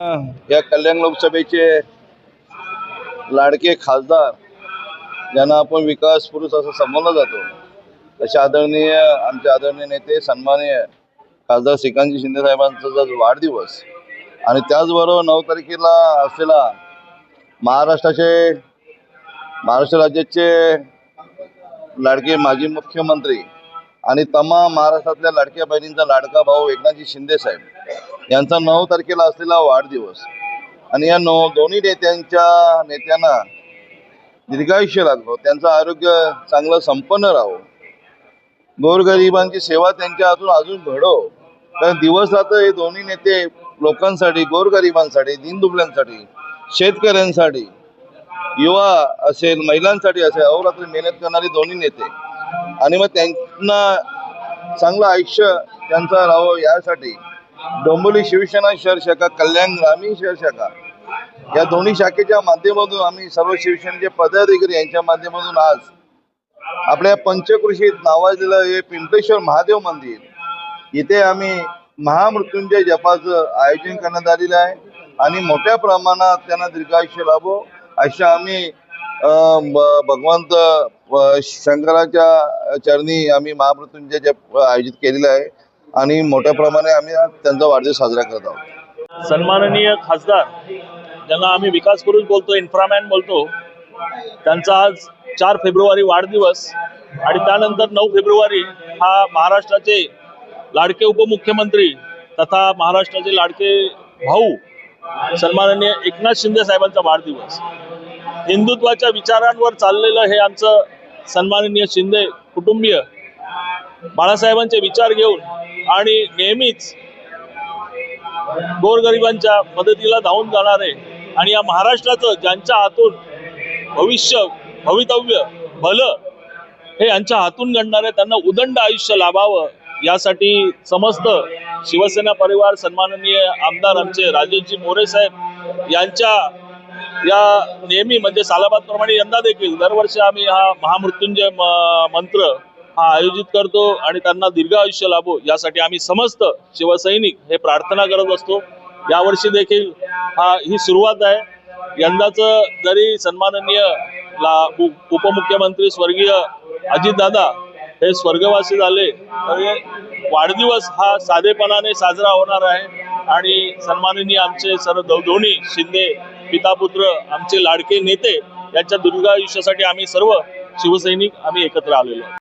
या कल्याण लोकसभेचे लाडके खासदार ज्यांना आपण विकास पुरुष असं संबोधलं जातो, असे आमचे आदरणीय नेते सन्माननीय खासदार श्रीकांतजी शिंदे साहेबांचा वाढदिवस आणि त्याचबरोबर 9 तारखेला असलेला महाराष्ट्र राज्याचे लाडके माजी मुख्यमंत्री आणि तमाम महाराष्ट्रातल्या लाडक्या बहिणींचा लाडका भाऊ एकनाथजी शिंदे साहेब यांचा 9 तारखेला असलेला वाढदिवस आणि या दोन्ही नेत्यांना दीर्घायुष्य लाभो, त्यांचं आरोग्य चांगलं संपन्न राहो, गोरगरिबांची सेवा त्यांच्या हातून अजून घडो. कारण दिवस रात्र हे दोन्ही नेते लोकांसाठी, गोरगरिबांसाठी, दीनदुबळ्यांसाठी, शेतकऱ्यांसाठी, युवा असेल, महिलांसाठी असेल अहोरात्र मेहनत करणारे दोन्ही नेते आणि मग त्यांना चांगलं आयुष्य त्यांचं राहावं यासाठी डोंबिवली शिवसेना शहर शाखा, कल्याण ग्रामीण शहर शाखा या दोन्ही शाखेच्या माध्यमातून आम्ही सर्व शिवसेनेचे पदाधिकारी यांच्या माध्यमातून आज आपल्या पंचकृषीत नावाजलेलं हे पिंपळेश्वर महादेव मंदिर इथे आम्ही महामृत्युंजय जपाचं आयोजन करण्यात आलेलं आहे आणि मोठ्या प्रमाणात त्यांना दीर्घायुष्य लाभो अशा आम्ही भगवंत शंकराच्या चरणी आम्ही महामृत्युंजय जप आयोजित केलेलं आहे आणि मोठ्या प्रमाणे आम्ही त्यांचा वाढदिवस साजरा करत आहोत. सन्माननीय खासदार ज्यांना आम्ही विकास पुरुष बोलतो, इन्फ्रामॅन बोलतो, त्यांचा आज 4 फेब्रुवारी वाढदिवस आणि त्यानंतर 9 फेब्रुवारी हा महाराष्ट्राचे लाडके उपमुख्यमंत्री तथा महाराष्ट्राचे लाडके भाऊ सन्माननीय एकनाथ शिंदे साहेबांचा वाढदिवस. हिंदुत्वाच्या विचारांवर चाललेलं हे आमचं सन्माननीय शिंदे कुटुंबीय बाळासाहेबांचे विचार घेऊन आणि नेहमीच गोरगरिबांच्या मदतीला धावून जाणारे आणि या महाराष्ट्राचं ज्यांच्या हातून भवितव्य भलं हे यांच्या हातून घडणारे त्यांना उदंड आयुष्य लाभावं यासाठी समस्त शिवसेना परिवार सन्माननीय आमदार आमचे राजेशजी मोरे साहेब यांच्या या नेहमी म्हणजे सालाबादप्रमाणे यंदा देखील दरवर्षी आम्ही हा महामृत्युंजय मंत्र हा आयोजित करतो आणि त्यांना दीर्घ आयुष्य लाभो यासाठी आम्ही समस्त शिवसैनिक हे प्रार्थना करत असतो. यावर्षी देखील ही सुरुवात आहे. यंदाचं जरी सन्माननीय उपमुख्यमंत्री स्वर्गीय अजितदादा हे स्वर्गवासी झाले तरी वाढदिवस हा साधेपणाने साजरा होणार आहे आणि सन्माननीय आमचे दोन्ही शिंदे पिता पुत्र आमचे लाडके नेते यांच्या दीर्घ आयुष्यासाठी आम्ही सर्व शिवसैनिक आम्ही एकत्र आलेलो आहोत.